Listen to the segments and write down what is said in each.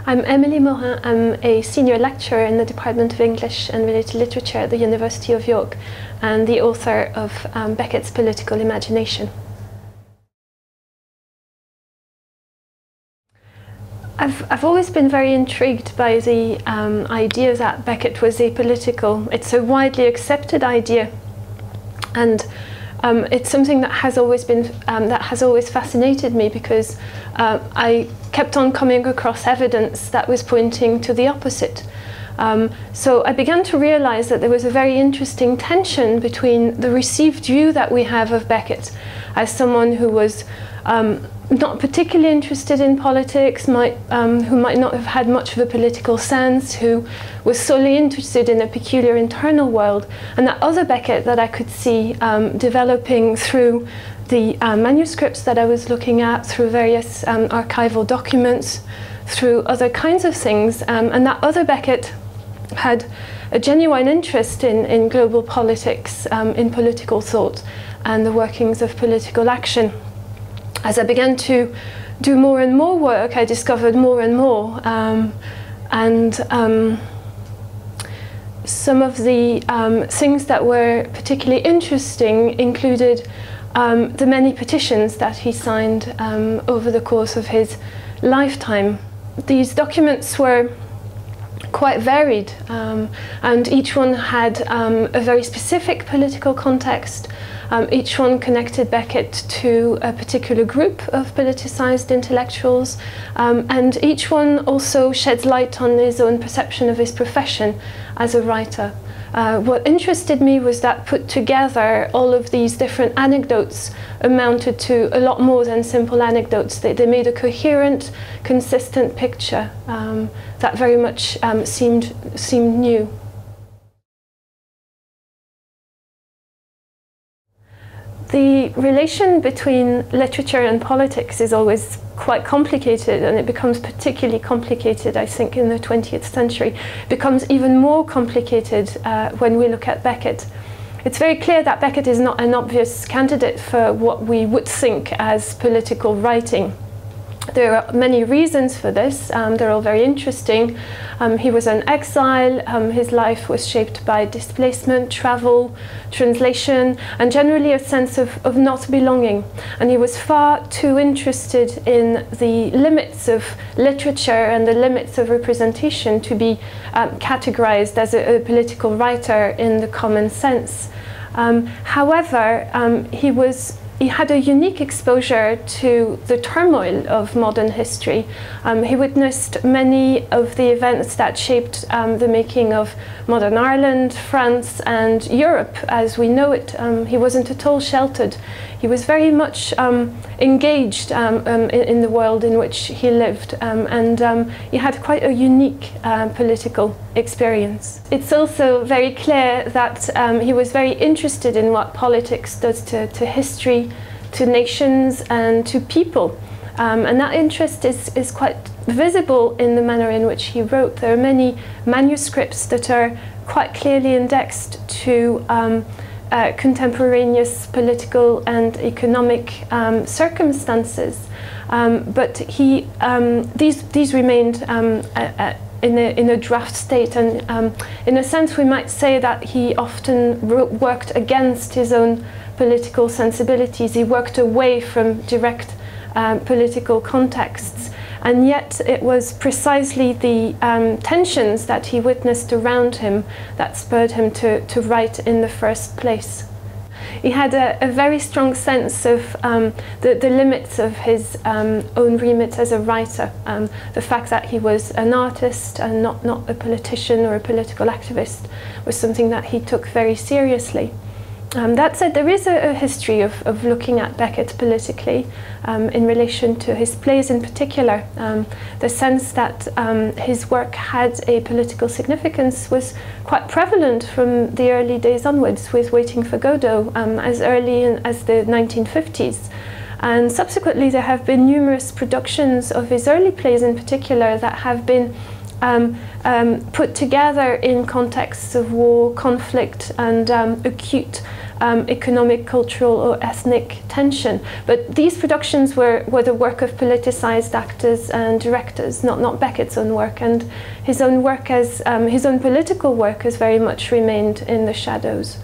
I'm Emilie Morin. I'm a senior lecturer in the Department of English and Related Literature at the University of York and the author of Beckett's Political Imagination. I've always been very intrigued by the idea that Beckett was apolitical. It's a widely accepted idea, and it's something that has always fascinated me, because I kept on coming across evidence that was pointing to the opposite. So I began to realize that there was a very interesting tension between the received view that we have of Beckett as someone who was not particularly interested in politics, who might not have had much of a political sense, who was solely interested in a peculiar internal world, and that other Beckett that I could see developing through the manuscripts that I was looking at, through various archival documents, through other kinds of things, and that other Beckett had a genuine interest in global politics, in political thought, and the workings of political action. As I began to do more and more work, I discovered more and more, some of the things that were particularly interesting included the many petitions that he signed over the course of his lifetime. These documents were quite varied, and each one had a very specific political context. Each one connected Beckett to a particular group of politicized intellectuals, and each one also sheds light on his own perception of his profession as a writer. What interested me was that, put together, all of these different anecdotes amounted to a lot more than simple anecdotes. They made a coherent, consistent picture that very much seemed new. The relation between literature and politics is always quite complicated, and it becomes particularly complicated, I think, in the 20th century. It becomes even more complicated when we look at Beckett. It's very clear that Beckett is not an obvious candidate for what we would think as political writing. There are many reasons for this. They're all very interesting. He was an exile. His life was shaped by displacement, travel, translation, and generally a sense of not belonging. And he was far too interested in the limits of literature and the limits of representation to be categorized as a political writer in the common sense. However, he had a unique exposure to the turmoil of modern history. He witnessed many of the events that shaped the making of modern Ireland, France, and Europe as we know it. He wasn't at all sheltered. He was very much engaged in the world in which he lived, and he had quite a unique political experience. It's also very clear that he was very interested in what politics does to history, to nations, and to people. And that interest is quite visible in the manner in which he wrote. There are many manuscripts that are quite clearly indexed to contemporaneous political and economic circumstances, but these remained in a draft state, and in a sense we might say that he often worked against his own political sensibilities. He worked away from direct political contexts, and yet it was precisely the tensions that he witnessed around him that spurred him to write in the first place. He had a very strong sense of the limits of his own remit as a writer. The fact that he was an artist and not a politician or a political activist was something that he took very seriously. That said, there is a history of looking at Beckett politically in relation to his plays in particular. The sense that his work had a political significance was quite prevalent from the early days onwards, with Waiting for Godot as early as the 1950s. And subsequently there have been numerous productions of his early plays in particular that have been put together in contexts of war, conflict, and acute economic, cultural or ethnic tension. But these productions were the work of politicized actors and directors, not Beckett's own work, and his own work as his own political work has very much remained in the shadows.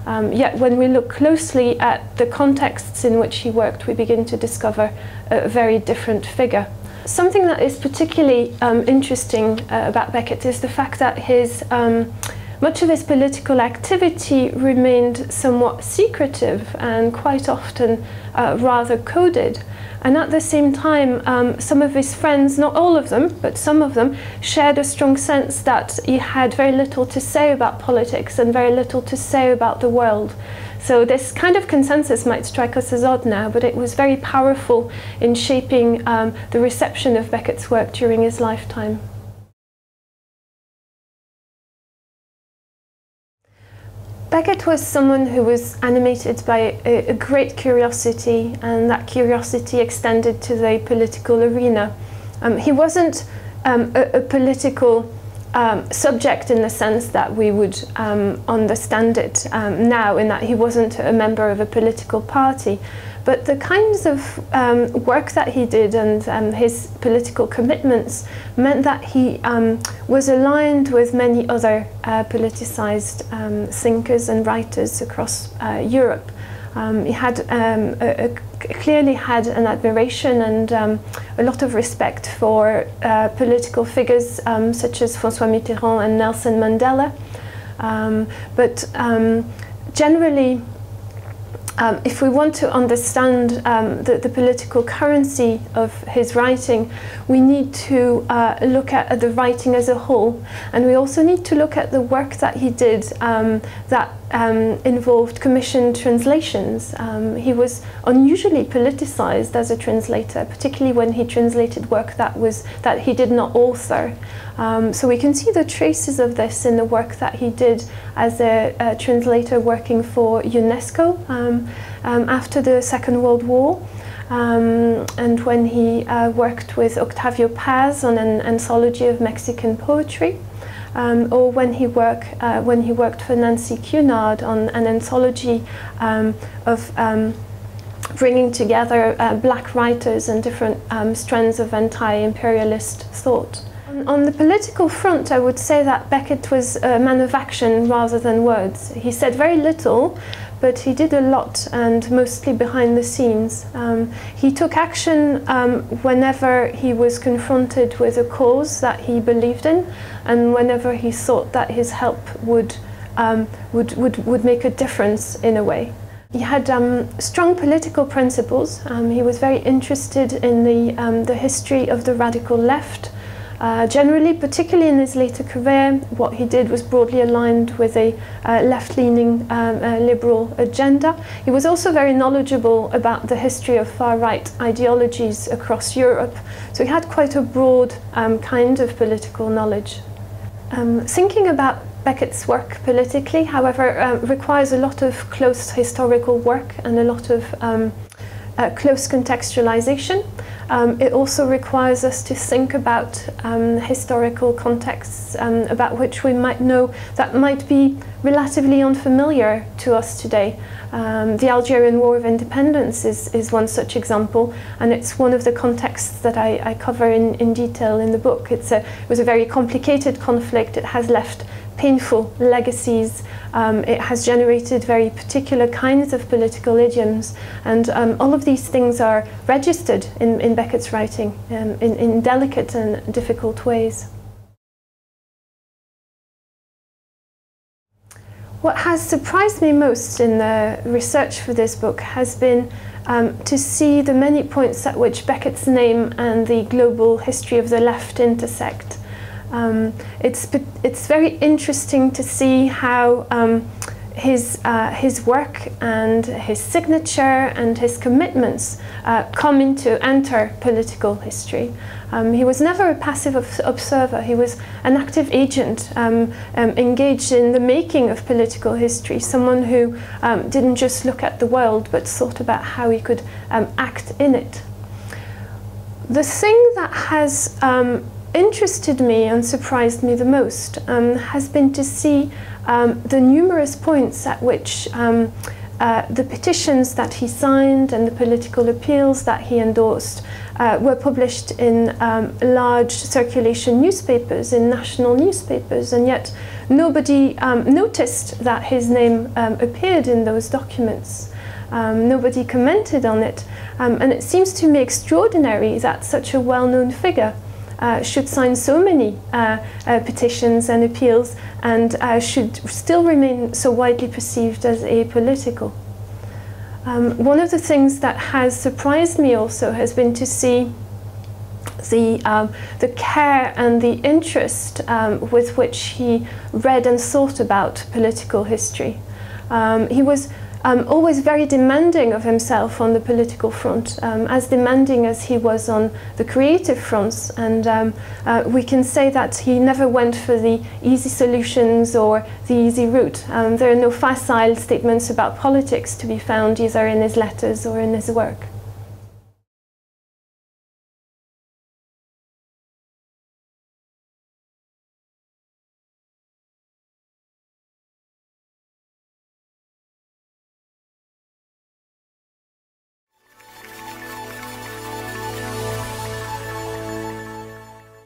Yet when we look closely at the contexts in which he worked, we begin to discover a very different figure. Something that is particularly interesting about Beckett is the fact that much of his political activity remained somewhat secretive and quite often rather coded. And at the same time, some of his friends, not all of them, but some of them, shared a strong sense that he had very little to say about politics and very little to say about the world. So this kind of consensus might strike us as odd now, but it was very powerful in shaping the reception of Beckett's work during his lifetime. Beckett was someone who was animated by a great curiosity, and that curiosity extended to the political arena. He wasn't a political subject in the sense that we would understand it now, in that he wasn't a member of a political party. But the kinds of work that he did and his political commitments meant that he was aligned with many other politicized thinkers and writers across Europe. He had clearly had an admiration and a lot of respect for political figures such as François Mitterrand and Nelson Mandela. But generally, if we want to understand the political currency of his writing, we need to look at the writing as a whole, and we also need to look at the work that he did that involved commissioned translations. He was unusually politicized as a translator, particularly when he translated work that he did not author. So we can see the traces of this in the work that he did as a translator working for UNESCO after the Second World War, and when he worked with Octavio Paz on an anthology of Mexican poetry, or when he worked for Nancy Cunard on an anthology of bringing together black writers and different strands of anti-imperialist thought. On the political front, I would say that Beckett was a man of action rather than words. He said very little, but he did a lot, and mostly behind the scenes. He took action whenever he was confronted with a cause that he believed in, and whenever he thought that his help would make a difference in a way. He had strong political principles. He was very interested in the history of the radical left. Generally, particularly in his later career, what he did was broadly aligned with a left-leaning liberal agenda. He was also very knowledgeable about the history of far-right ideologies across Europe, so he had quite a broad kind of political knowledge. Thinking about Beckett's work politically, however, requires a lot of close historical work and a lot of close contextualization. It also requires us to think about historical contexts about which we might know that might be relatively unfamiliar to us today. The Algerian War of Independence is one such example, and it's one of the contexts that I cover in detail in the book. It was a very complicated conflict. It has left painful legacies. It has generated very particular kinds of political idioms, and all of these things are registered in Beckett's writing in delicate and difficult ways. What has surprised me most in the research for this book has been to see the many points at which Beckett's name and the global history of the left intersect. It's very interesting to see how his work and his signature and his commitments come to enter political history. He was never a passive observer. He was an active agent engaged in the making of political history, someone who didn't just look at the world but thought about how he could act in it. The thing that has interested me and surprised me the most has been to see the numerous points at which the petitions that he signed and the political appeals that he endorsed were published in large circulation newspapers, in national newspapers, and yet nobody noticed that his name appeared in those documents. Nobody commented on it, and it seems to me extraordinary that such a well-known figure should sign so many petitions and appeals and should still remain so widely perceived as apolitical. One of the things that has surprised me also has been to see the care and the interest with which he read and thought about political history. He was always very demanding of himself on the political front, as demanding as he was on the creative fronts, and we can say that he never went for the easy solutions or the easy route. There are no facile statements about politics to be found either in his letters or in his work.